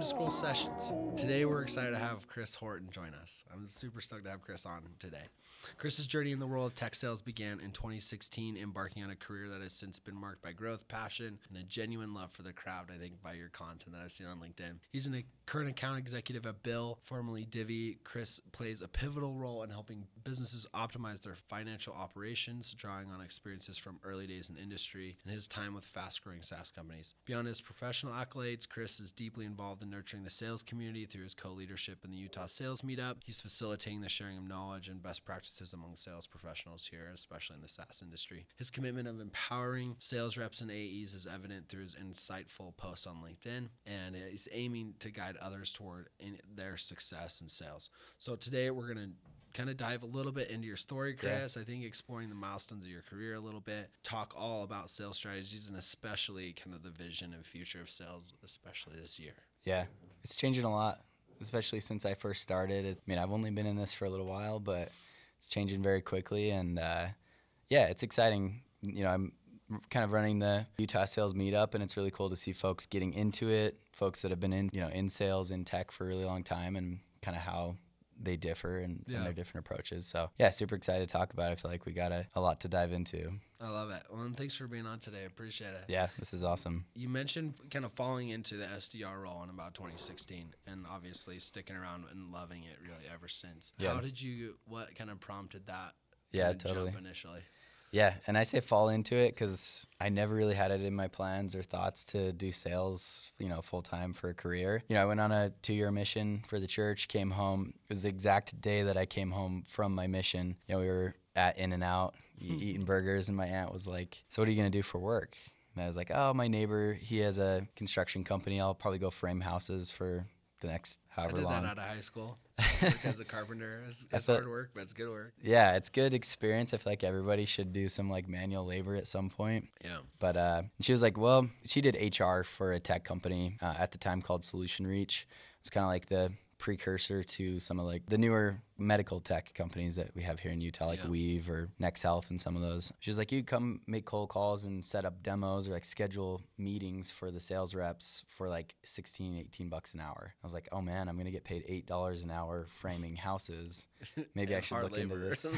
to Scroll Sessions. Today we're excited to have Chris Horton join us. I'm super stoked to have Chris on today. Chris's journey in the world of tech sales began in 2016, embarking on a career that has since been marked by growth, passion, and a genuine love for the craft, I think, by your content that I've seen on LinkedIn. He's a current account executive at Bill, formerly Divvy. Chris plays a pivotal role in helping businesses optimize their financial operations, drawing on experiences from early days in the industry and his time with fast-growing SaaS companies. Beyond his professional accolades, Chris is deeply involved in nurturing the sales community through his co-leadership in the Utah Sales Meetup. He's facilitating the sharing of knowledge and best practices among sales professionals here, especially in the SaaS industry. His commitment of empowering sales reps and AEs is evident through his insightful posts on LinkedIn, and he's aiming to guide others toward their success in sales. So today we're going to kind of dive a little bit into your story, Chris. I think exploring the milestones of your career a little bit, talk all about sales strategies and especially kind of the vision and future of sales, especially this year. Yeah, it's changing a lot, especially since I first started. I've only been in this for a little while, but it's changing very quickly, and it's exciting. I'm kind of running the Utah Sales Meetup, and it's really cool to see folks getting into it, folks that have been in sales, in tech for a really long time, and kind of how they differ and their different approaches. So super excited to talk about it. I feel like we got a lot to dive into. I love it. Well, and thanks for being on today. I appreciate it. Yeah, this is awesome. You mentioned kind of falling into the SDR role in about 2016 and obviously sticking around and loving it really ever since. Yeah. What kind of prompted that totally. jump initially? Yeah, and I say fall into it because I never really had it in my plans or thoughts to do sales, full-time for a career. I went on a 2-year mission for the church, came home. It was the exact day that I came home from my mission. We were at In-N-Out eating burgers, and my aunt was like, "So what are you going to do for work?" And I was like, "Oh, my neighbor, he has a construction company. I'll probably go frame houses for the next however long." I did that out of high school. Work as a carpenter. It's hard work, but it's good work. Yeah, it's good experience. I feel like everybody should do some manual labor at some point. Yeah. But she was like, well, she did HR for a tech company at the time called Solution Reach. It's kind of like the precursor to some of the newer medical tech companies that we have here in Utah, like Weave or Next Health and some of those. She's like, you come make cold calls and set up demos or schedule meetings for the sales reps for $16, $18 an hour. I was like, oh man, I'm going to get paid $8 an hour framing houses. Maybe I should look into this.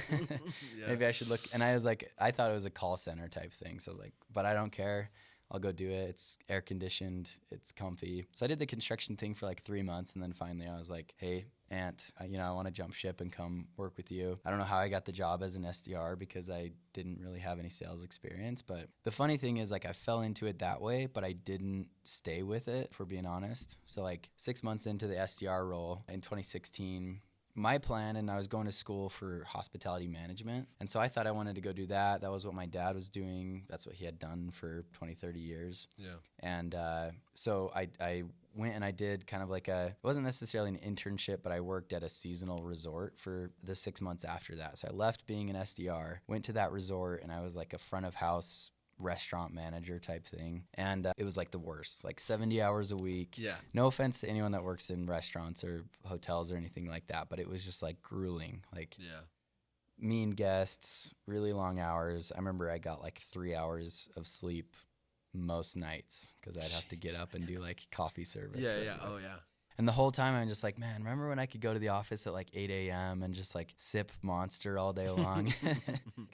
Maybe I should look. And I was like, I thought it was a call center type thing. So I was like, but I don't care. I'll go do it. It's air conditioned. It's comfy. So I did the construction thing for 3 months. And then finally I was like, hey, Aunt, I want to jump ship and come work with you. I don't know how I got the job as an SDR because I didn't really have any sales experience. But the funny thing is I fell into it that way, but I didn't stay with it, for being honest. So 6 months into the SDR role in 2016, my plan, and I was going to school for hospitality management. And so I thought I wanted to go do that. That was what my dad was doing. That's what he had done for 20, 30 years. Yeah. And so I went and I did kind of it wasn't necessarily an internship, but I worked at a seasonal resort for the 6 months after that. So I left being an SDR, went to that resort, and I was a front of house restaurant manager type thing, and it was the worst, 70 hours a week. Yeah. No offense to anyone that works in restaurants or hotels or anything like that, but it was just grueling. Mean guests, really long hours. I remember I got 3 hours of sleep most nights because I'd have to get up and do coffee service. Yeah. Oh yeah. And the whole time I'm just man, remember when I could go to the office at 8 a.m. and just sip Monster all day long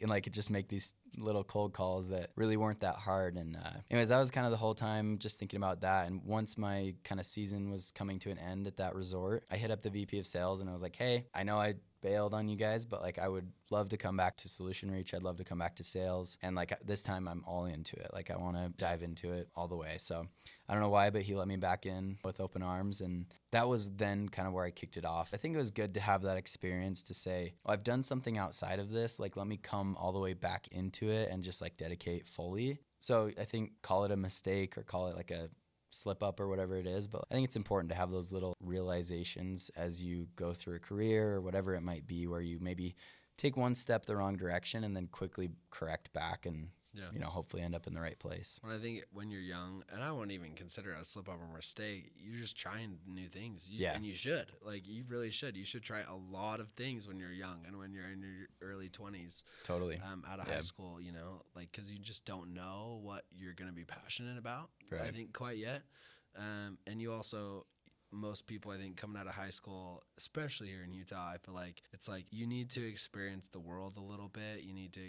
and just make these little cold calls that really weren't that hard. And anyways, that was kind of the whole time just thinking about that. And once my kind of season was coming to an end at that resort, I hit up the VP of sales and I was like, hey, I know I bailed on you guys, but I would love to come back to Solution Reach. I'd love to come back to sales. And this time I'm all into it. I want to dive into it all the way. So I don't know why, but he let me back in with open arms. And that was then kind of where I kicked it off. I think it was good to have that experience to say, well, I've done something outside of this. Let me come all the way back into it and just dedicate fully. So I think call it a mistake or call it a slip up or whatever it is, but I think it's important to have those little realizations as you go through a career or whatever it might be, where you maybe take one step the wrong direction and then quickly correct back and hopefully end up in the right place. When I think when you're young, and I wouldn't even consider it a slip up or mistake, you're just trying new things. And you should. You really should. You should try a lot of things when you're young and when you're in your early 20s. Totally. Out of high school, because you just don't know what you're going to be passionate about, right. I think, quite yet. And you also, most people, I think, coming out of high school, especially here in Utah, I feel like it's like you need to experience the world a little bit. You need to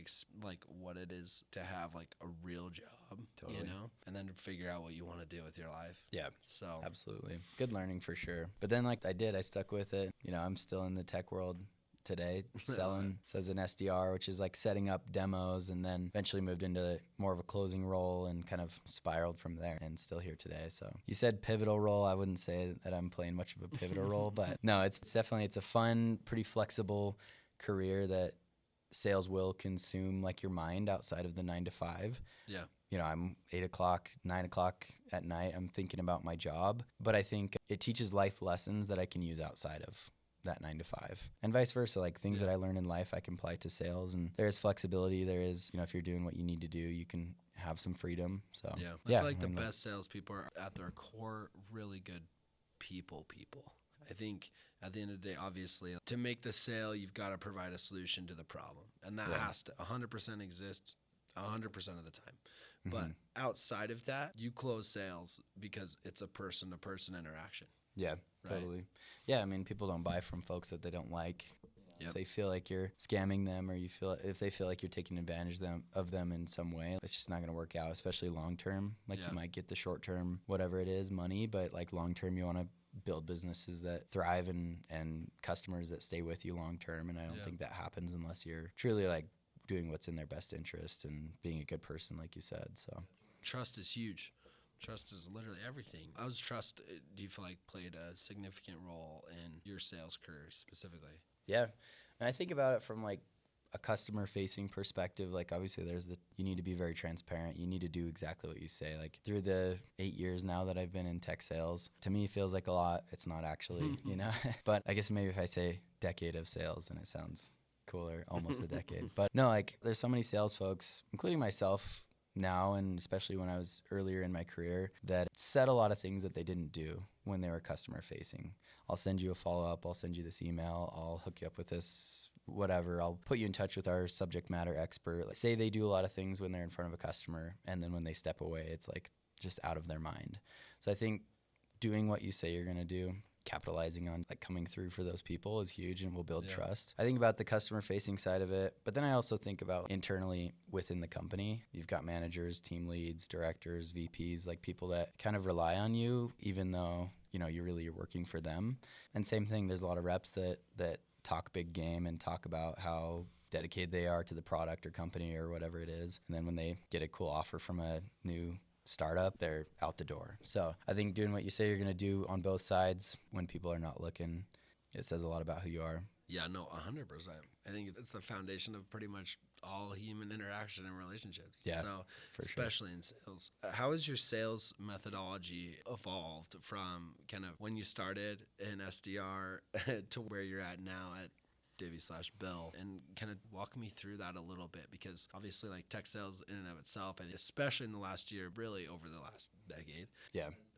like what it is to have like a real job, Totally. you know, and then figure out what you want to do with your life. Yeah. So Absolutely. Good learning for sure. But then like I stuck with it. You know, I'm still in the tech world today, selling as an SDR, which is like setting up demos, and then eventually moved into more of a closing role and kind of spiraled from there, and still here today. So you said pivotal role. I wouldn't say that I'm playing much of a pivotal role, but no, it's definitely, it's a fun, pretty flexible career that sales will consume like your mind outside of the 9 to 5. Yeah. You know, I'm 8 o'clock, 9 o'clock at night, I'm thinking about my job, but I think it teaches life lessons that I can use outside of that 9 to 5, and vice versa. Like things that I learn in life, I can apply to sales, and there is flexibility. There is, you know, if you're doing what you need to do, you can have some freedom. So I feel like the best salespeople are at their core really good people. I think at the end of the day, obviously, to make the sale, you've got to provide a solution to the problem, and that has to 100% exist 100% of the time. But outside of that, you close sales because it's a person-to-person interaction. Yeah, right? Totally. Yeah, I mean, people don't buy from folks that they don't like. Yep. If they feel like you're scamming them, or if they feel like you're taking advantage of them in some way, it's just not going to work out, especially long term. Like you might get the short term, whatever it is, money, but like long term, you want to build businesses that thrive and customers that stay with you long term. And I don't think that happens unless you're truly like doing what's in their best interest and being a good person, like you said. So trust is huge. Trust is literally everything. How does trust, do you feel like, played a significant role in your sales career specifically? Yeah. And I think about it from like a customer facing perspective. Like obviously you need to be very transparent. You need to do exactly what you say. Like through the 8 years now that I've been in tech sales, to me it feels like a lot. It's not actually, you know, but I guess maybe if I say decade of sales, then it sounds cooler, almost a decade. But no, like there's so many sales folks, including myself now, and especially when I was earlier in my career, that said a lot of things that they didn't do when they were customer facing. I'll send you a follow-up, I'll send you this email, I'll hook you up with this whatever, I'll put you in touch with our subject matter expert. Like, say they do a lot of things when they're in front of a customer, and then when they step away, it's like just out of their mind. So I think doing what you say you're going to do, capitalizing on like coming through for those people is huge and will build trust. I think about the customer facing side of it, but then I also think about internally within the company. You've got managers, team leads, directors, VPs, like people that kind of rely on you, even though, you know, you're working for them. And same thing, there's a lot of reps that talk big game and talk about how dedicated they are to the product or company or whatever it is. And then when they get a cool offer from a new startup, they're out the door. So I think doing what you say you're going to do on both sides when people are not looking, it says a lot about who you are. Yeah, no, 100%. I think it's the foundation of pretty much all human interaction and relationships. Yeah, so especially in sales. How has your sales methodology evolved from kind of when you started in SDR to where you're at now at Divvy/Bill, and kind of walk me through that a little bit, because obviously like tech sales in and of itself, and especially in the last year, really over the last decade,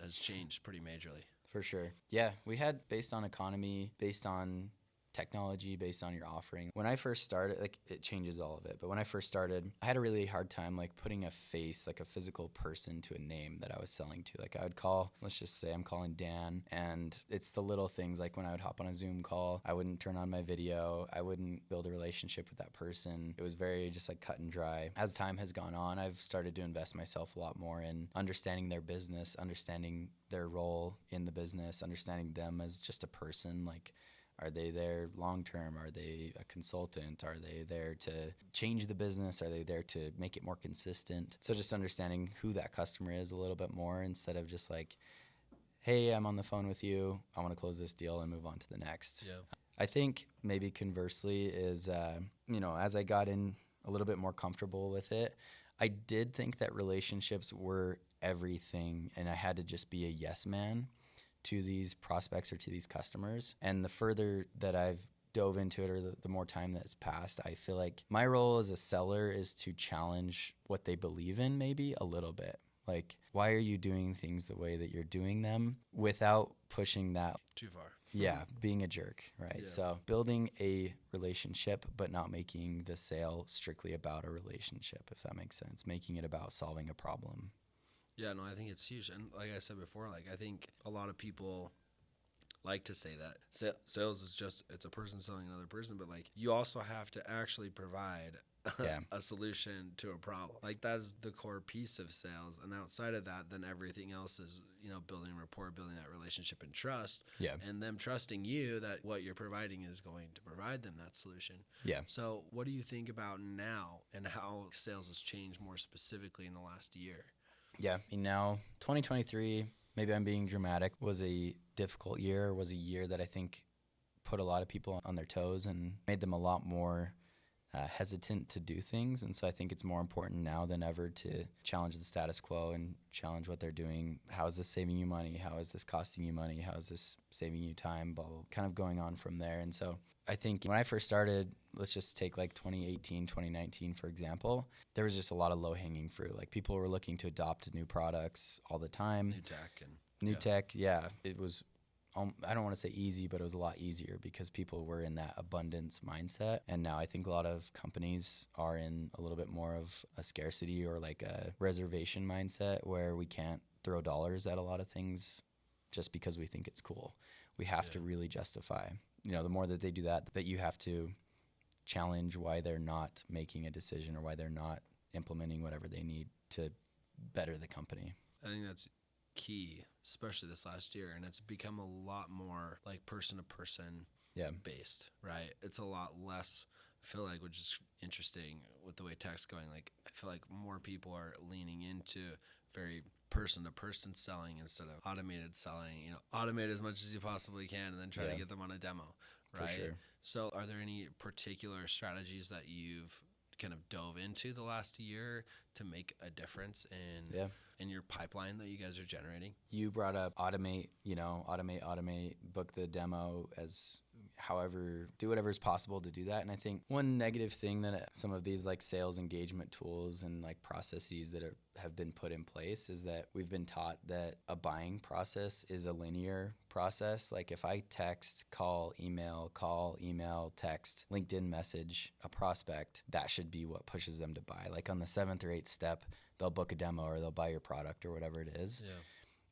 has changed pretty majorly. For sure. Yeah, we had based on economy, based on technology, based on your offering. When I first started, like it changes all of it, but when I first started, I had a really hard time like putting a face, like a physical person to a name that I was selling to. Like I would call, let's just say I'm calling Dan, and it's the little things like when I would hop on a Zoom call, I wouldn't turn on my video, I wouldn't build a relationship with that person. It was very just like cut and dry. As time has gone on, I've started to invest myself a lot more in understanding their business, understanding their role in the business, understanding them as just a person. Like, are they there long term? Are they a consultant? Are they there to change the business? Are they there to make it more consistent? So just understanding who that customer is a little bit more, instead of just like, hey, I'm on the phone with you, I want to close this deal and move on to the next. Yeah. I think maybe conversely is, you know, as I got in a little bit more comfortable with it, I did think that relationships were everything, and I had to just be a yes man to these prospects or to these customers. And the further that I've dove into it, or the more time that's passed, I feel like my role as a seller is to challenge what they believe in maybe a little bit. Like, why are you doing things the way that you're doing them, without pushing that too far? Yeah, being a jerk, right? Yeah. So building a relationship, but not making the sale strictly about a relationship, if that makes sense. Making it about solving a problem. Yeah, no, I think it's huge. And like I said before, like I think a lot of people like to say that sales is just, it's a person selling another person, but like you also have to actually provide Yeah. a solution to a problem. Like that's the core piece of sales. And outside of that, then everything else is, building rapport, building that relationship and trust, Yeah. and them trusting you that what you're providing is going to provide them that solution. Yeah. So what do you think about now and how sales has changed more specifically in the last year? Yeah. I mean, now 2023, maybe I'm being dramatic, was a difficult year, was a year that I think put a lot of people on their toes and made them a lot more hesitant to do things. And so I think it's more important now than ever to challenge the status quo and challenge what they're doing. How is this saving you money? How is this costing you money? How is this saving you time? Blah, blah, kind of going on from there. And so I think when I first started, let's just take like 2018, 2019, for example, there was just a lot of low hanging fruit. Like people were looking to adopt new products all the time. New tech. Yeah. It was, I don't want to say easy, but it was a lot easier because people were in that abundance mindset. And now I think a lot of companies are in a little bit more of a scarcity or like a reservation mindset where we can't throw dollars at a lot of things just because we think it's cool. We have to really justify, the more that they do that you have to challenge why they're not making a decision or why they're not implementing whatever they need to better the company. I think that's key, especially this last year, and it's become a lot more like person to person based, right? It's a lot less, I feel like, which is interesting with the way tech's going. Like I feel like more people are leaning into very person to person selling instead of automated selling. Automate as much as you possibly can and then try to get them on a demo, right? For sure. So are there any particular strategies that you've kind of dove into the last year to make a difference in your pipeline that you guys are generating? You brought up automate, book the demo, as however, do whatever is possible to do that. And I think one negative thing that some of these like sales engagement tools and like processes that have been put in place is that we've been taught that a buying process is a linear process. Like if I text, call, email, text, LinkedIn message a prospect, that should be what pushes them to buy. Like on the 7th or 8th step, they'll book a demo or they'll buy your product or whatever it is. Yeah.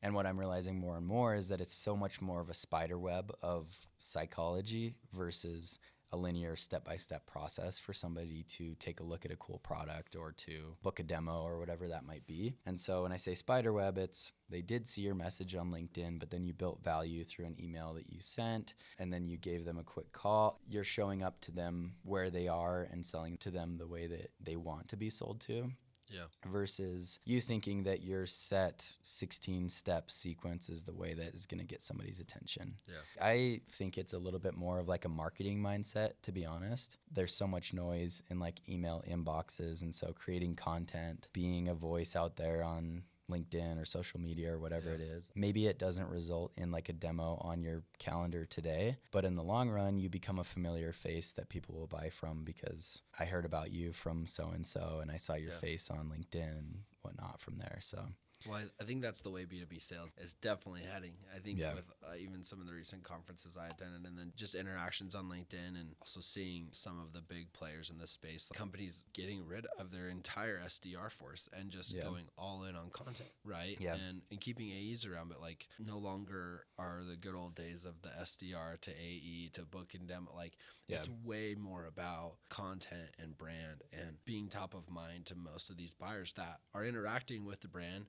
And what I'm realizing more and more is that it's so much more of a spider web of psychology versus a linear step-by-step process for somebody to take a look at a cool product or to book a demo or whatever that might be. And so when I say spider web, it's they did see your message on LinkedIn, but then you built value through an email that you sent, and then you gave them a quick call. You're showing up to them where they are and selling to them the way that they want to be sold to. Yeah. Versus you thinking that your set 16-step sequence is the way that is going to get somebody's attention. Yeah. I think it's a little bit more of like a marketing mindset, to be honest. There's so much noise in like email inboxes, and so creating content, being a voice out there on LinkedIn or social media or whatever it is. Maybe it doesn't result in like a demo on your calendar today, but in the long run, you become a familiar face that people will buy from because I heard about you from so-and-so and I saw your face on LinkedIn and whatnot from there. So. Well, I think that's the way B2B sales is definitely heading. I think with even some of the recent conferences I attended and then just interactions on LinkedIn and also seeing some of the big players in this space, like companies getting rid of their entire SDR force and just going all in on content, right? Yeah. And keeping AEs around, but like no longer are the good old days of the SDR to AE to book and demo. Like it's way more about content and brand and being top of mind to most of these buyers that are interacting with the brand.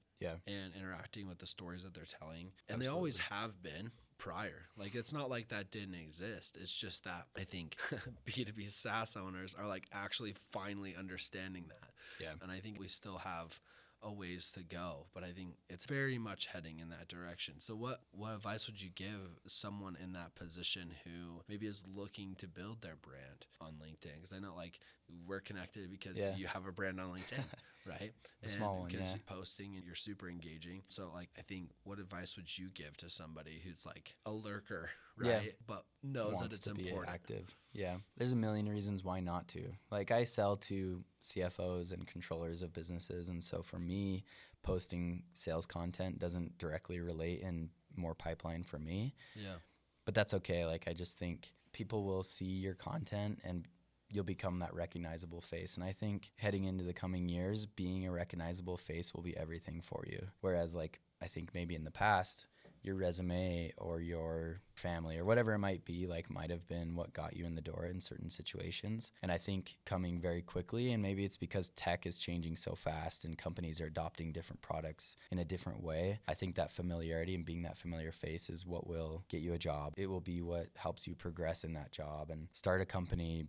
And interacting with the stories that they're telling. And Absolutely. They always have been prior. Like, it's not like that didn't exist. It's just that I think B2B SaaS owners are like actually finally understanding that. Yeah. And I think we still have a ways to go, but I think it's very much heading in that direction. So what advice would you give someone in that position who maybe is looking to build their brand on LinkedIn? Because I know like we're connected because you have a brand on LinkedIn, right? A small one, because you're posting and you're super engaging. So like, I think what advice would you give to somebody who's like a lurker, right? But knows that it's important. Active. Yeah. There's a million reasons why not to. Like I sell to CFOs and controllers of businesses. And so for me, posting sales content doesn't directly relate in more pipeline for me. Yeah. But that's okay. Like I just think people will see your content and you'll become that recognizable face. And I think heading into the coming years, being a recognizable face will be everything for you. Whereas like I think maybe in the past, your resume or your family or whatever it might be, like might have been what got you in the door in certain situations. And I think coming very quickly, and maybe it's because tech is changing so fast and companies are adopting different products in a different way. I think that familiarity and being that familiar face is what will get you a job. It will be what helps you progress in that job and start a company,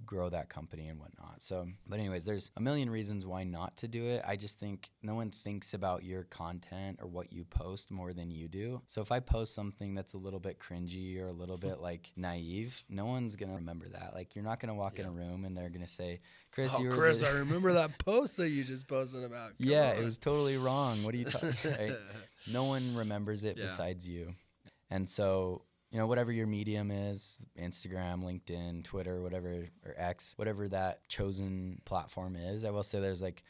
grow that company and whatnot. So, but anyways, there's a million reasons why not to do it. I just think no one thinks about your content or what you post more than you do. So if I post something that's a little bit cringy or a little bit like naive, no one's going to remember that. Like you're not going to walk in a room and they're going to say, Chris, you were Chris, I remember that post that you just posted about. Come on. it was totally wrong. What are you talking right? No one remembers it besides you. And so, whatever your medium is, Instagram, LinkedIn, Twitter, whatever, or X, whatever that chosen platform is, I will say there's like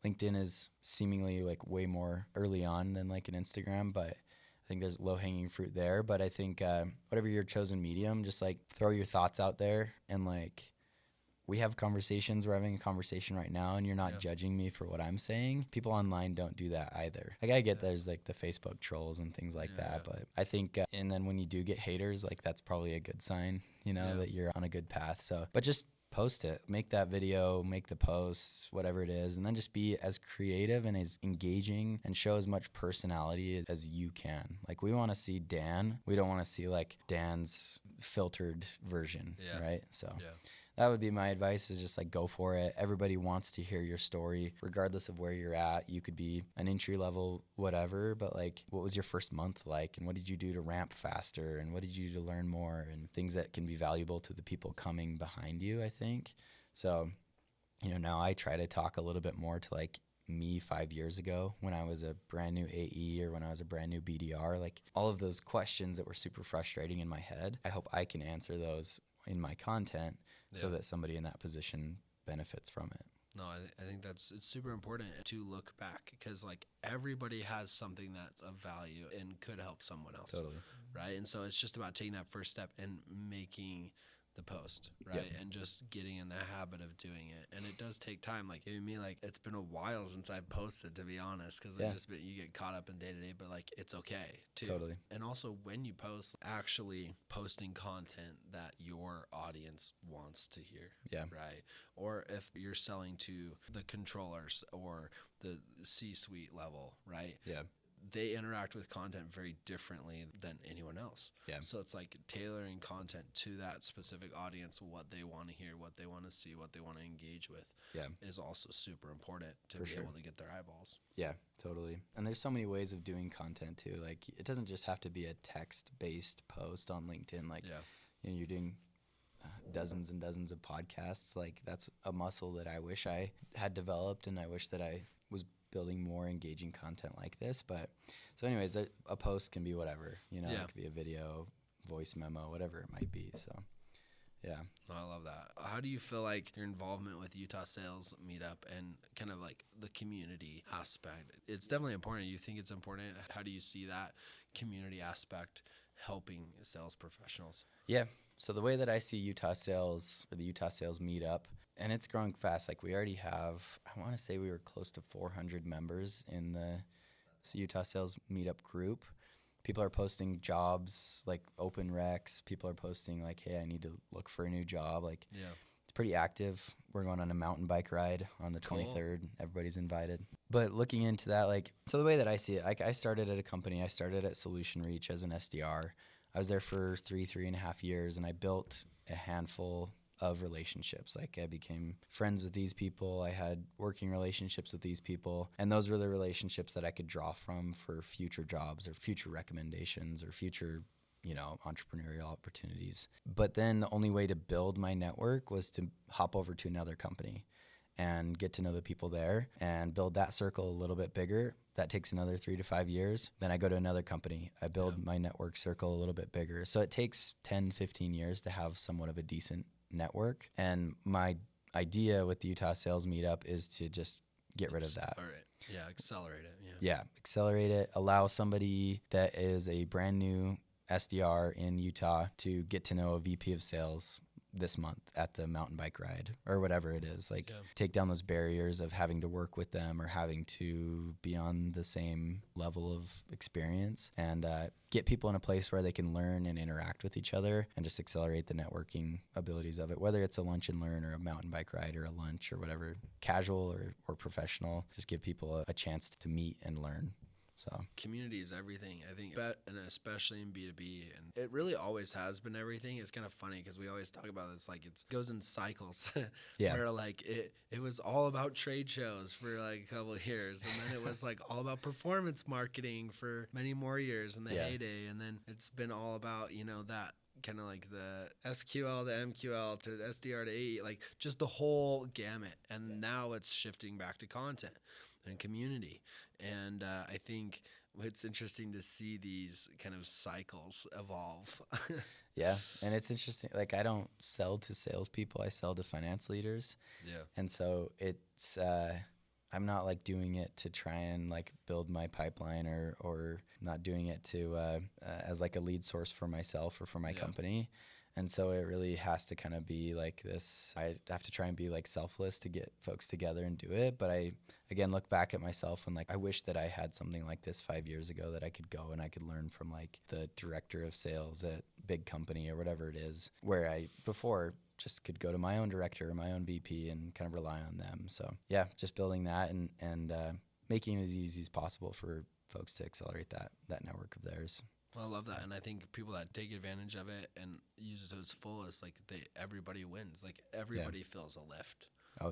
LinkedIn is seemingly like way more early on than like an Instagram, but I think there's low hanging fruit there. But I think whatever your chosen medium, just like throw your thoughts out there and like, we have conversations. We're having a conversation right now, and you're not judging me for what I'm saying. People online don't do that either. Like I get there's like the Facebook trolls and things like that, but I think, and then when you do get haters, like that's probably a good sign, that you're on a good path. So, but just post it, make that video, make the posts, whatever it is, and then just be as creative and as engaging and show as much personality as you can. Like we want to see Dan. We don't want to see like Dan's filtered version, right? So. That would be my advice is just like go for it. Everybody wants to hear your story, regardless of where you're at. You could be an entry level, whatever, but like what was your first month like? And what did you do to ramp faster? And what did you do to learn more? And things that can be valuable to the people coming behind you, I think. So, now I try to talk a little bit more to like me 5 years ago when I was a brand new AE or when I was a brand new BDR, like all of those questions that were super frustrating in my head. I hope I can answer those in my content so that somebody in that position benefits from it. No, I think it's super important to look back because like everybody has something that's of value and could help someone else. Totally. Right. And so it's just about taking that first step and making the post, right? And just getting in the habit of doing it. And it does take time. Like even me, like it's been a while since I've posted, to be honest, because you get caught up in day to day, but like it's okay too. Totally. And also when you post, actually posting content that your audience wants to hear. Yeah. Right. Or if you're selling to the controllers or the C-suite level, right? Yeah. They interact with content very differently than anyone else. Yeah. So it's like tailoring content to that specific audience, what they want to hear, what they want to see, what they want to engage with is also super important to be able to get their eyeballs. Yeah, totally. And there's so many ways of doing content too. Like it doesn't just have to be a text-based post on LinkedIn. Like you're doing dozens and dozens of podcasts. Like that's a muscle that I wish I had developed, and I wish that I was building more engaging content like this. But so anyways, a post can be whatever, it could be a video, voice memo, whatever it might be. So yeah. Oh, I love that. How do you feel like your involvement with Utah Sales Meetup and kind of like the community aspect? It's definitely important. You think it's important. How do you see that community aspect helping sales professionals? Yeah. So the way that I see Utah Sales, or the Utah Sales Meetup, and it's growing fast. Like we already have, I want to say we were close to 400 members in the Utah Sales Meetup group. People are posting jobs, like open recs. People are posting like, hey, I need to look for a new job. Like it's pretty active. We're going on a mountain bike ride on the 23rd. Everybody's invited. But looking into that, like, so the way that I see it, like I started at a company. I started at Solution Reach as an SDR. I was there for 3.5 years, and I built a handful of relationships. Like I became friends with these people. I had working relationships with these people. And those were the relationships that I could draw from for future jobs or future recommendations or future, entrepreneurial opportunities. But then the only way to build my network was to hop over to another company and get to know the people there and build that circle a little bit bigger. That takes another 3 to 5 years. Then I go to another company. I build my network circle a little bit bigger. So it takes 10, 15 years to have somewhat of a decent network. And my idea with the Utah Sales Meetup is to just get rid of that. All right. Yeah, accelerate it. Yeah, accelerate it. Allow somebody that is a brand new SDR in Utah to get to know a VP of sales this month at the mountain bike ride or whatever it is. Like Yeah. take down those barriers of having to work with them or having to be on the same level of experience, and get people in a place where they can learn and interact with each other and just accelerate the networking abilities of it, whether it's a lunch and learn or a mountain bike ride or a lunch or whatever, casual or professional. Just give people a chance to meet and learn. So Community is everything, I think, and especially in B2B. And it really always has been everything. It's kind of funny because we always talk about this, like it goes in cycles yeah, where like it was all about trade shows for like a couple of years. And then it was like all about performance marketing for many more years in the Yeah. heyday. And then it's been all about, that kind of like the SQL to MQL to SDR to AE, like just the whole gamut. And now it's shifting back to content and community. And I think it's interesting to see these kind of cycles evolve. yeah. And it's interesting. Like I don't sell to salespeople. I sell to finance leaders. Yeah. And so it's, I'm not like doing it to try and like build my pipeline or not doing it to, as like a lead source for myself or for my company. And so it really has to kind of be like this. I have to try and be like selfless to get folks together and do it. But I, again, look back at myself and like, I wish that I had something like this 5 years ago that I could go and I could learn from like the director of sales at big company or whatever it is, where I before just could go to my own director or my own VP and kind of rely on them. So yeah, just building that and making it as easy as possible for folks to accelerate that network of theirs. Well, I love that, and I think people that take advantage of it and use it to its fullest, like everybody wins. Like everybody feels a lift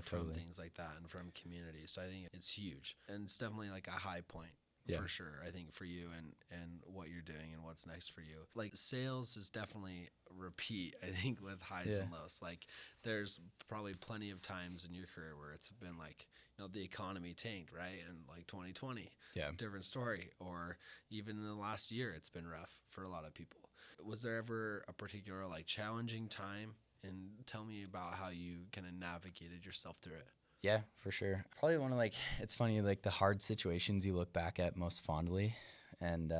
from things like that and from community. So I think it's huge, and it's definitely like a high point for sure. I think for you and what you're doing and what's next for you. Like sales is definitely repeat. I think with highs and lows. Like there's probably plenty of times in your career where it's been like, the economy tanked, right? And like 2020, it's a different story. Or even in the last year, it's been rough for a lot of people. Was there ever a particular like challenging time? And tell me about how you kind of navigated yourself through it. Yeah, for sure. Probably one of like, it's funny, like the hard situations you look back at most fondly and,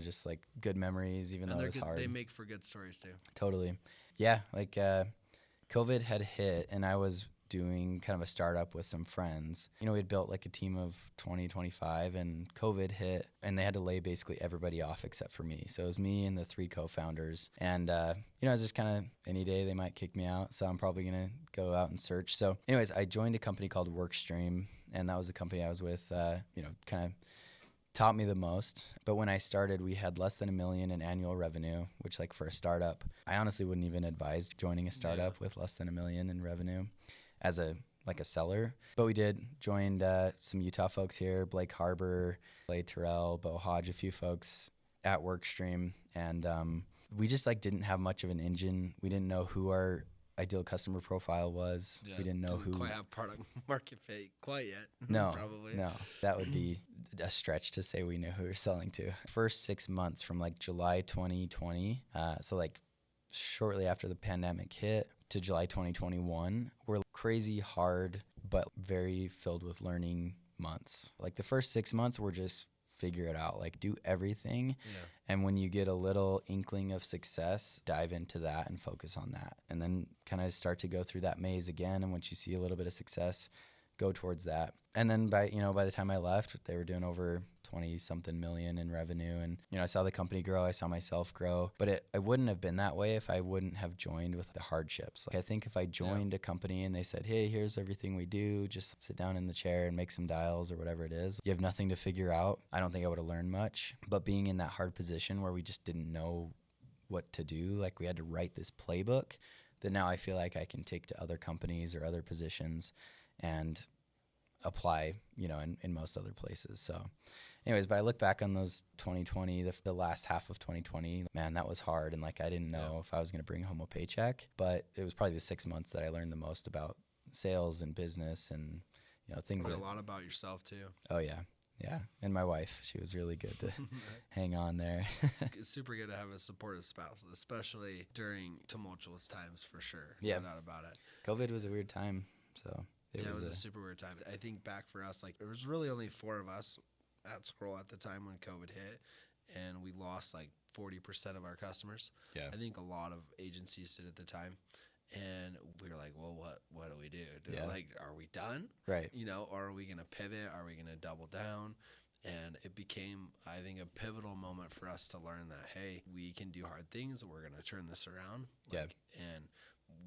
just like good memories, even though it was hard. They make for good stories too. Totally. Yeah. Like, COVID had hit and I was doing kind of a startup with some friends. We had built like a team of 20, 25 and COVID hit and they had to lay basically everybody off except for me. So it was me and the 3 co-founders. And, I was just kind of any day they might kick me out. So I'm probably going to go out and search. So anyways, I joined a company called Workstream and that was the company I was with, kind of taught me the most. But when I started, we had less than $1 million in annual revenue, which like for a startup, I honestly wouldn't even advise joining a startup with less than $1 million in revenue as a seller. But we joined some Utah folks here, Blake Harbor, Clay Terrell, Bo Hodge, a few folks at Workstream. And we just like didn't have much of an engine. We didn't know who our ideal customer profile was. We didn't know who quite have product market fit quite yet. No, probably. No, that would be a stretch to say we knew who we were selling to. First 6 months from like July 2020, so like shortly after the pandemic hit to July 2021, were crazy hard, but very filled with learning months. Like the first 6 months were just figure it out, like do everything. And when you get a little inkling of success, dive into that and focus on that. And then kind of start to go through that maze again. And once you see a little bit of success, go towards that. And then by the time I left, they were doing over 20 something million in revenue. And, I saw the company grow. I saw myself grow, but it wouldn't have been that way if I wouldn't have joined with the hardships. Like I think if I joined a company and they said, hey, here's everything we do, just sit down in the chair and make some dials or whatever it is, you have nothing to figure out. I don't think I would have learned much, but being in that hard position where we just didn't know what to do, like we had to write this playbook that now I feel like I can take to other companies or other positions and apply, in most other places. So anyways, but I look back on those 2020, the last half of 2020, man, that was hard. And like, I didn't know if I was going to bring home a paycheck, but it was probably the 6 months that I learned the most about sales and business and, things. Learned a lot about yourself too. Oh yeah. Yeah. And my wife, she was really good to hang on there. It's super good to have a supportive spouse, especially during tumultuous times for sure. Yeah. No doubt about it. COVID was a weird time. So it was a super weird time. I think back for us, like there was really only 4 of us at Scroll at the time when COVID hit, and we lost like 40% of our customers. Yeah. I think a lot of agencies did at the time. And we were like, well, what do we do? Yeah. Like, are we done? Right. You know, or are we going to pivot? Are we going to double down? And it became, I think, a pivotal moment for us to learn that, hey, we can do hard things. We're going to turn this around. Yeah. And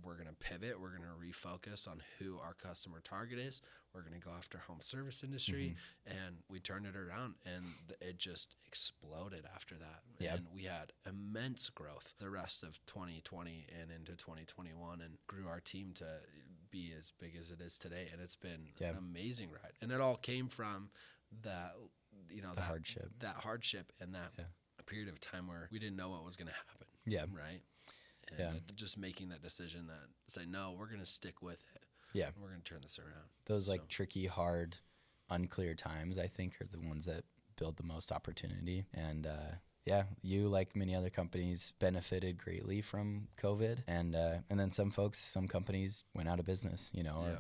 we're going to pivot. We're going to refocus on who our customer target is. We're going to go after home service industry. And we turned it around, and it just exploded after that. Yeah. And we had immense growth the rest of 2020 and into 2021, and grew our team to be as big as it is today. And it's been an amazing ride. And it all came from that, that hardship and that period of time where we didn't know what was going to happen. Yeah. Right. And just making that decision that say, no, we're going to stick with it. Yeah. We're going to turn this around. Those like tricky, hard, unclear times, I think, are the ones that build the most opportunity. And you, like many other companies, benefited greatly from COVID. And then some companies went out of business,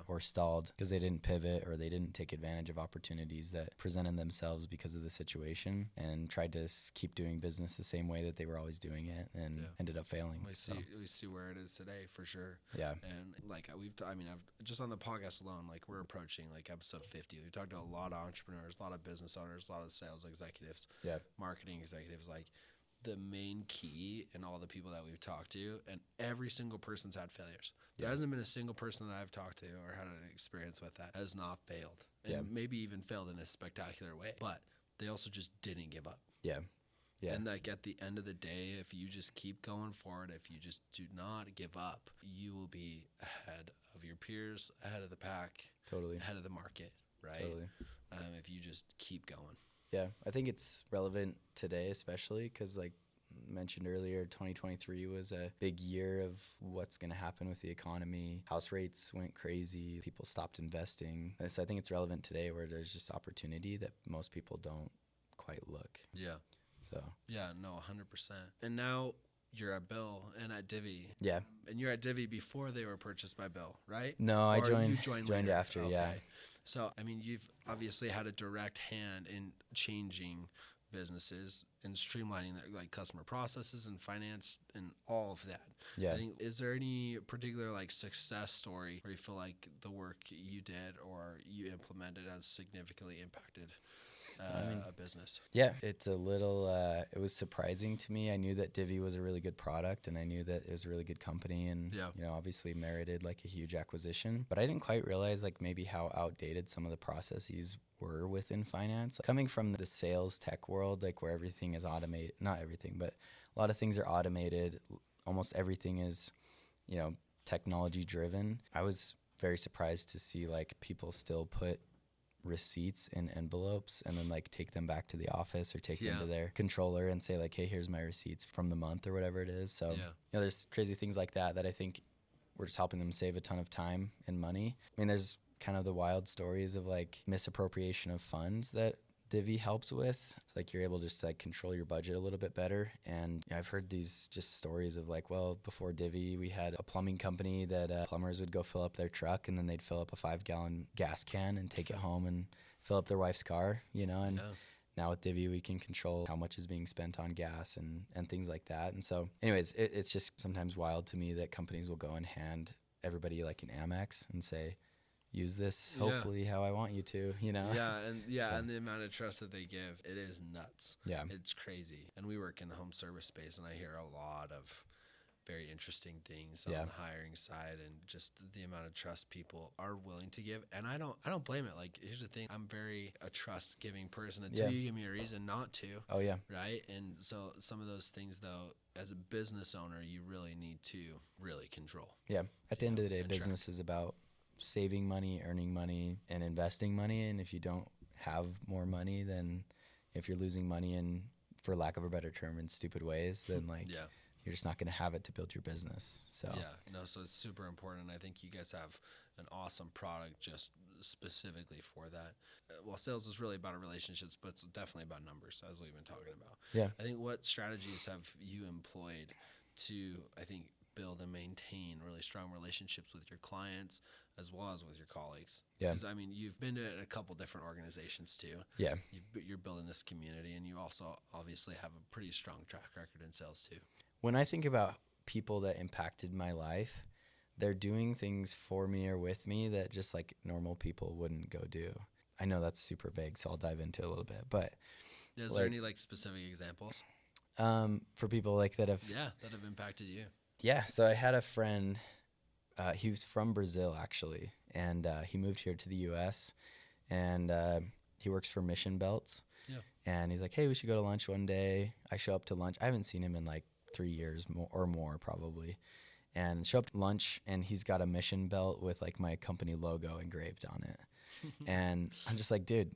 or stalled because they didn't pivot or they didn't take advantage of opportunities that presented themselves because of the situation, and tried to keep doing business the same way that they were always doing it, and ended up failing. We see where it is today for sure. Yeah. And like I've just on the podcast alone, like we're approaching like episode 50. We've talked to a lot of entrepreneurs, a lot of business owners, a lot of sales executives, marketing executives. Like the main key in all the people that we've talked to, and every single person's had failures. There hasn't been a single person that I've talked to or had an experience with that has not failed, and maybe even failed in a spectacular way, but they also just didn't give up. Yeah. And like at the end of the day, if you just keep going forward, if you just do not give up, you will be ahead of your peers, ahead of the pack, totally ahead of the market, right? Totally. If you just keep going. Yeah, I think it's relevant today, especially because, like mentioned earlier, 2023 was a big year of what's going to happen with the economy. House rates went crazy. People stopped investing. And so I think it's relevant today, where there's just opportunity that most people don't quite look. Yeah. So. Yeah, no, 100%. And now you're at Bill and at Divvy. Yeah. And you're at Divvy before they were purchased by Bill, right? No, I joined later? after, okay. Yeah. So, I mean, you've obviously had a direct hand in changing businesses and streamlining that, like customer processes and finance and all of that. Yeah. I think, is there any particular like success story where you feel like the work you did or you implemented has significantly impacted a business? Yeah, it's a little, it was surprising to me. I knew that Divvy was a really good product, and I knew that it was a really good company, and, obviously merited like a huge acquisition, but I didn't quite realize like maybe how outdated some of the processes were within finance. Coming from the sales tech world, like where everything is automated, not everything, but a lot of things are automated. Almost everything is, technology driven. I was very surprised to see like people still put receipts in envelopes and then like take them back to the office or take them to their controller and say like, hey, here's my receipts from the month or whatever it is. So there's crazy things like that I think we're just helping them save a ton of time and money. I mean, there's kind of the wild stories of like misappropriation of funds that Divvy helps with. It's like you're able just to like control your budget a little bit better. And I've heard these just stories of like, well, before Divvy, we had a plumbing company that plumbers would go fill up their truck, and then they'd fill up a 5-gallon gas can and take it home and fill up their wife's car, and now with Divvy, we can control how much is being spent on gas and things like that. And so anyways, it's just sometimes wild to me that companies will go and hand everybody like an Amex and say, use this hopefully how I want you to, and the amount of trust that they give, it is nuts. It's crazy. And we work in the home service space, and I hear a lot of very interesting things on the hiring side, and just the amount of trust people are willing to give. And I don't blame it. Like, here's the thing, I'm very a trust giving person until you give me a reason not to. Oh yeah. Right. And so some of those things though, as a business owner, you really need to really control. Yeah. At the end of the day, business is about saving money, earning money, and investing money. And if you don't have more money, then if you're losing money in, for lack of a better term, in stupid ways, then like you're just not going to have it to build your business. So so it's super important. I think you guys have an awesome product just specifically for that. Well, sales is really about relationships, but it's definitely about numbers, as we've been talking about. Yeah. I think, what strategies have you employed to, I think, build and maintain really strong relationships with your clients as well as with your colleagues? Yeah. Because, I mean, you've been to a couple different organizations too. Yeah. You're building this community, and you also obviously have a pretty strong track record in sales too. When I think about people that impacted my life, they're doing things for me or with me that just like normal people wouldn't go do. I know that's super vague, so I'll dive into it a little bit. But Is there any like specific examples? For people like that have Impacted you? Yeah, so I had a friend. He was from Brazil actually, and he moved here to the U.S. and he works for Mission Belts. Yeah. And he's like, hey, we should go to lunch one day. I show up to lunch. I haven't seen him in like 3 years or more probably. And show up to lunch, and he's got a Mission belt with like my company logo engraved on it. And I'm just like, dude,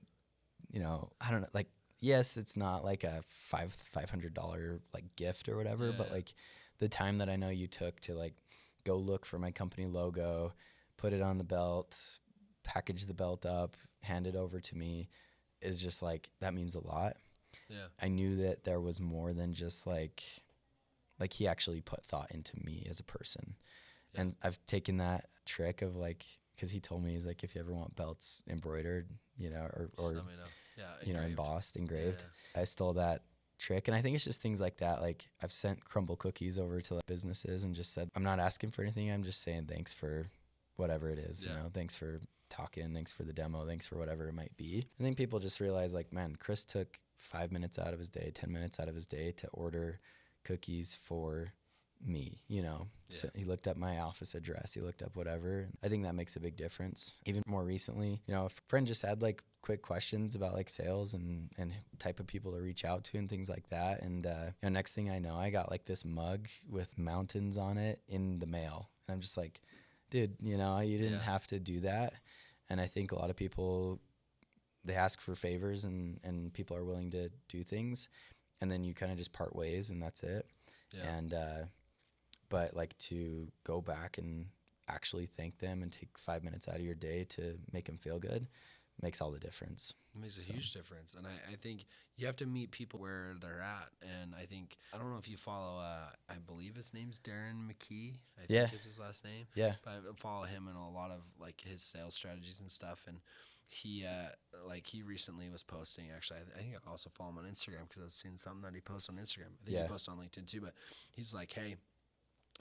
you know, I don't know, like, yes, it's not like a $500 like gift or whatever, but like the time that I know you took to like go look for my company logo, put it on the belt, package the belt up, hand it over to me is just like, that means a lot. Yeah. I knew that there was more than just like he actually put thought into me as a person. Yeah. And I've taken that trick of like, cause he told me, he's like, if you ever want belts embroidered, you know, or you know, embossed, engraved, I stole that trick. And I think it's just things like that. Like I've sent crumble cookies over to like businesses and just said, I'm not asking for anything. I'm just saying thanks for whatever it is, you know, thanks for talking, thanks for the demo, thanks for whatever it might be. I think people just realize like, man, Chris took 5 minutes out of his day, 10 minutes out of his day to order cookies for me, you know. So he looked up my office address, he looked up whatever. I think that makes a big difference. Even more recently, you know, a friend just had like quick questions about like sales and type of people to reach out to and things like that. And you know, next thing I know, I got like this mug with mountains on it in the mail. And I'm just like, dude, you know, you didn't have to do that. And I think a lot of people, they ask for favors and people are willing to do things. And then you kind of just part ways and that's it. Yeah. And, but like to go back and actually thank them and take 5 minutes out of your day to make them feel good makes all the difference. It makes a huge difference. And I think you have to meet people where they're at. And I think, I don't know if you follow, I believe his name's Darren McKee. I think is his last name. Yeah. But I follow him in a lot of like his sales strategies and stuff. And he recently was posting, actually, I think I also follow him on Instagram because I was seeing something that he posted on Instagram. I think he posted on LinkedIn too, but he's like, hey,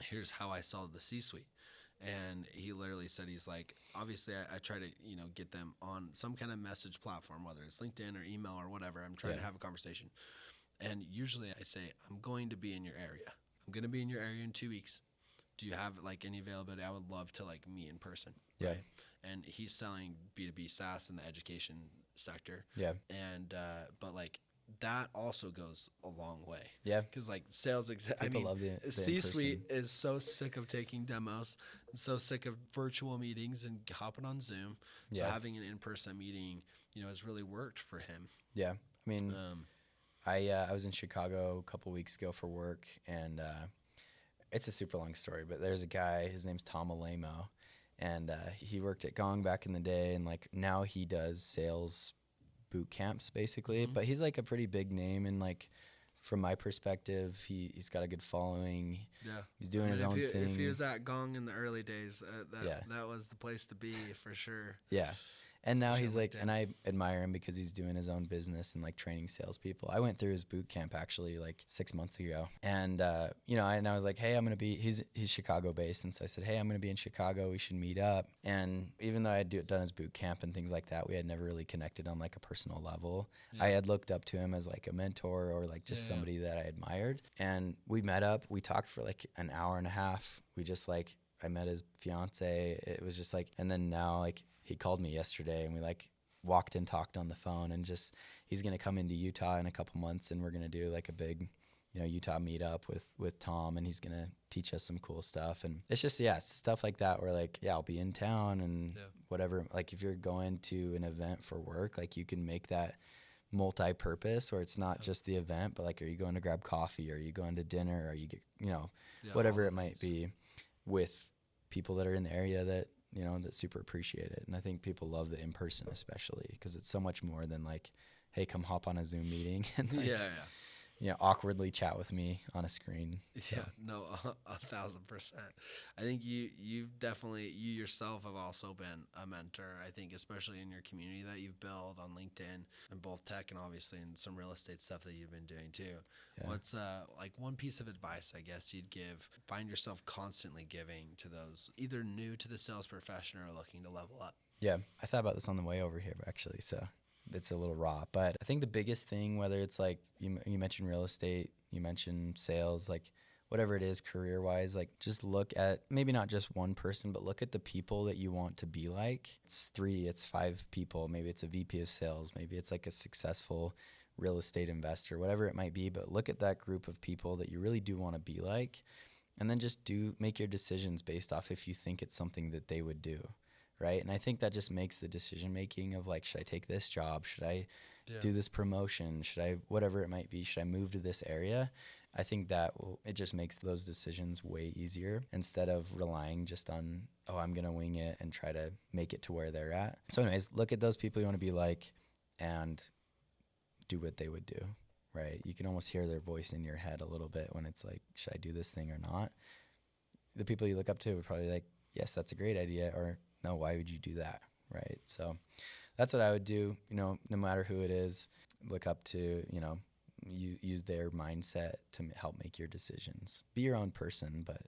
here's how I sell the C-suite. And he literally said, he's like, obviously I try to, you know, get them on some kind of message platform, whether it's LinkedIn or email or whatever. I'm trying to have a conversation. And usually I say, I'm going to be in your area. I'm going to be in your area in 2 weeks. Do you have like any availability? I would love to like meet in person. Yeah. Right? And he's selling B2B SaaS in the education sector. Yeah. And, but like, that also goes a long way. Yeah. Because like sales, people love the C-suite is so sick of taking demos and so sick of virtual meetings and hopping on Zoom. So having an in-person meeting, you know, has really worked for him. Yeah. I mean, I was in Chicago a couple weeks ago for work, and it's a super long story, but there's a guy, his name's Tom Alamo, and he worked at Gong back in the day, and like now he does sales boot camps basically, but he's like a pretty big name, and like from my perspective, he's got a good following. Yeah, he's doing his own thing. If he was at Gong in the early days, that was the place to be for sure. Yeah. And now he's like, and I admire him because he's doing his own business and like training salespeople. I went through his boot camp actually like 6 months ago, and you know, I was like, hey, I'm gonna be. He's Chicago based, and so I said, hey, I'm gonna be in Chicago. We should meet up. And even though I had done his boot camp and things like that, we had never really connected on like a personal level. Yeah. I had looked up to him as like a mentor or like just somebody that I admired. And we met up. We talked for like an hour and a half. We just like, I met his fiance. It was just like, and then now like. He called me yesterday and we like walked and talked on the phone, and just he's going to come into Utah in a couple months, and we're going to do like a big, you know, Utah meetup with Tom, and he's going to teach us some cool stuff. And it's just, stuff like that where like, I'll be in town and whatever. Like if you're going to an event for work, like you can make that multi-purpose, or it's not just the event, but like, are you going to grab coffee? Are you going to dinner? Are you, you know, whatever it might be with people that are in the area that, you know, that super appreciate it. And I think people love the in-person, especially because it's so much more than like, hey, come hop on a Zoom meeting. And like, awkwardly chat with me on a screen. So. Yeah, no, 1,000%. I think you've definitely, you yourself have also been a mentor. I think especially in your community that you've built on LinkedIn and both tech and obviously in some real estate stuff that you've been doing too. Yeah. What's like one piece of advice I guess you'd give? Find yourself constantly giving to those either new to the sales profession or looking to level up. Yeah, I thought about this on the way over here actually, so it's a little raw. But I think the biggest thing, whether it's like you mentioned real estate, you mentioned sales, like whatever it is career-wise, like just look at maybe not just one person, but look at the people that you want to be like. It's 3, it's 5 people. Maybe it's a VP of sales. Maybe it's like a successful real estate investor, whatever it might be. But look at that group of people that you really do want to be like, and then just make your decisions based off if you think it's something that they would do. Right. And I think that just makes the decision making of like, should I take this job? Should I do this promotion? Should I, whatever it might be, should I move to this area? I think it just makes those decisions way easier instead of relying just on, oh, I'm going to wing it and try to make it to where they're at. So anyways, look at those people you want to be like and do what they would do. Right. You can almost hear their voice in your head a little bit when it's like, should I do this thing or not? The people you look up to would probably be like, yes, that's a great idea. Or no, why would you do that? Right. So that's what I would do, no matter who it is, look up to, you use their mindset to help make your decisions. Be your own person, but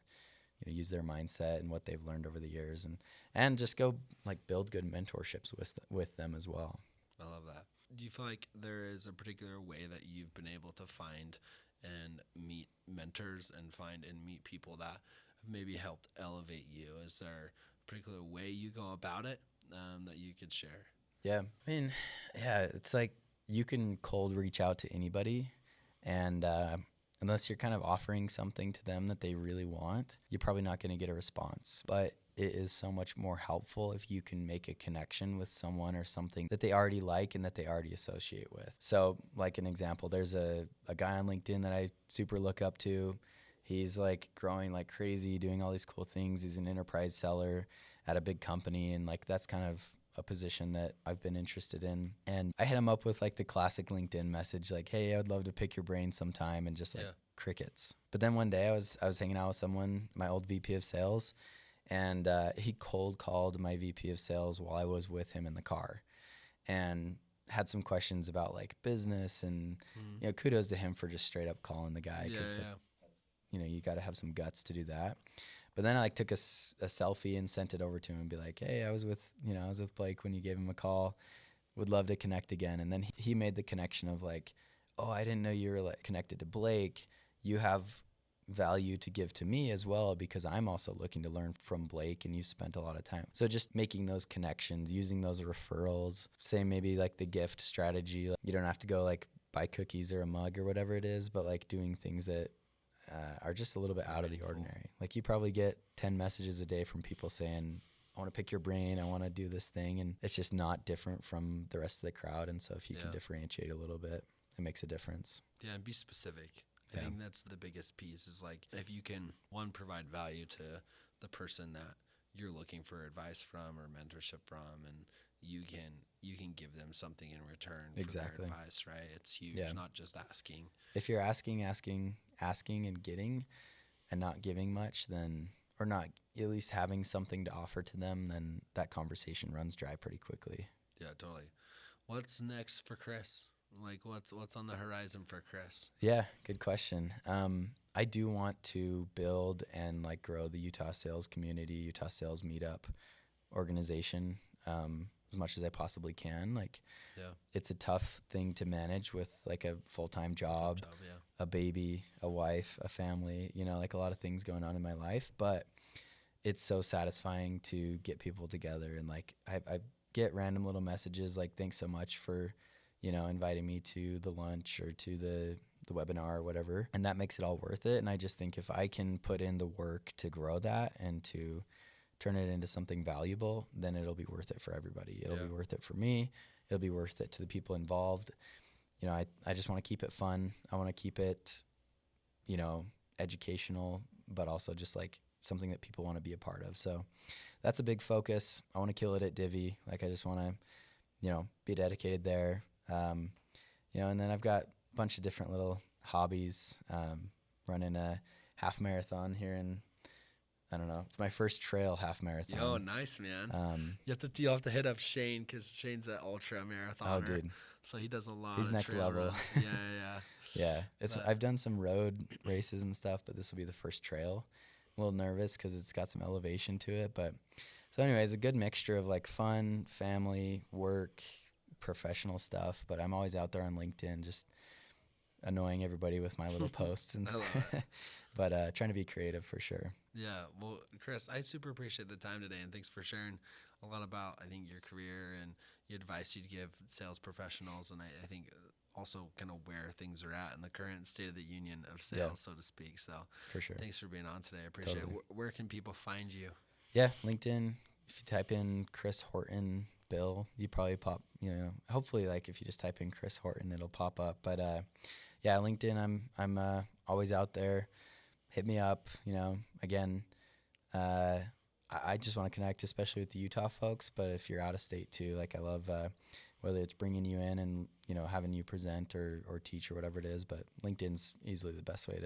use their mindset and what they've learned over the years and just go like build good mentorships with them as well. I love that. Do you feel like there is a particular way that you've been able to find and meet mentors and find and meet people that have maybe helped elevate you? Is there particular way you go about it that you could share? Yeah. I mean, yeah, it's like you can cold reach out to anybody, and unless you're kind of offering something to them that they really want, you're probably not going to get a response. But it is so much more helpful if you can make a connection with someone or something that they already like and that they already associate with. So like an example, there's a guy on LinkedIn that I super look up to. He's like growing like crazy, doing all these cool things. He's an enterprise seller at a big company, and like that's kind of a position that I've been interested in. And I hit him up with like the classic LinkedIn message, like, hey, I would love to pick your brain sometime, and just like crickets. But then one day I was hanging out with someone, my old VP of sales, and he cold called my VP of sales while I was with him in the car, and had some questions about like business, and kudos to him for just straight up calling the guy, because you got to have some guts to do that. But then I like took a selfie and sent it over to him and be like, hey, I was with Blake when you gave him a call. Would love to connect again. And then he made the connection of like, oh, I didn't know you were like connected to Blake. You have value to give to me as well, because I'm also looking to learn from Blake, and you spent a lot of time. So just making those connections, using those referrals, say maybe like the gift strategy. Like, you don't have to go like buy cookies or a mug or whatever it is, but like doing things that are just a little bit out of the ordinary. Like you probably get 10 messages a day from people saying, I want to pick your brain, I want to do this thing. And it's just not different from the rest of the crowd. And so if you can differentiate a little bit, it makes a difference. Yeah, and be specific. I think that's the biggest piece, is like if you can, one, provide value to the person that you're looking for advice from or mentorship from, and you can give them something in return for their advice, right? It's huge, not just asking. If you're asking and getting and not giving much, then, or not at least having something to offer to them, then that conversation runs dry pretty quickly. Yeah, totally. What's next for Chris? Like what's on the horizon for Chris? Yeah, good question. I do want to build and like grow the Utah Sales community, Utah Sales Meetup organization, as much as I possibly can. Like, it's a tough thing to manage with like a full-time job, a baby, a wife, a family, like a lot of things going on in my life, but it's so satisfying to get people together. And like, I get random little messages like, thanks so much for, inviting me to the lunch or to the webinar or whatever. And that makes it all worth it. And I just think if I can put in the work to grow that and to turn it into something valuable, then it'll be worth it for everybody. It'll be worth it for me. It'll be worth it to the people involved. I just want to keep it fun. I want to keep it, educational, but also just like something that people want to be a part of. So that's a big focus. I want to kill it at Divvy. Like, I just want to, be dedicated there. And then I've got a bunch of different little hobbies, running a half marathon here in, I don't know, it's my first trail half marathon. Yo, nice, man. You'll have to hit up Shane, because Shane's an ultra marathoner. Oh, dude. So he does a lot He's of next trail level. runs. Yeah. Yeah, I've done some road races and stuff, but this will be the first trail. I'm a little nervous because it's got some elevation to it, but so anyways, a good mixture of like fun, family, work, professional stuff. But I'm always out there on LinkedIn, just annoying everybody with my little posts and I love stuff. it. But trying to be creative for sure. Yeah, well, Chris, I super appreciate the time today, and thanks for sharing a lot about, I think, your career and your advice you'd give sales professionals, and I think also kind of where things are at in the current state of the union of sales, so to speak. So For sure. thanks for being on today. I appreciate Totally. it. Where can people find you? Yeah, LinkedIn. If you type in Chris Horton Bill, you probably pop. Hopefully, like if you just type in Chris Horton, it'll pop up. But yeah, LinkedIn. I'm always out there. Hit me up. Again, I just want to connect, especially with the Utah folks. But if you're out of state too, like I love whether it's bringing you in and having you present or teach or whatever it is. But LinkedIn's easily the best way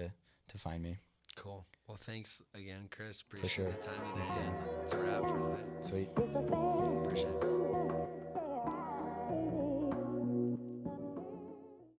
to find me. Cool. Well, thanks again, Chris. For Appreciate sure. the time today. Thanks, Dan. It's a wrap for today. Sweet. Appreciate it.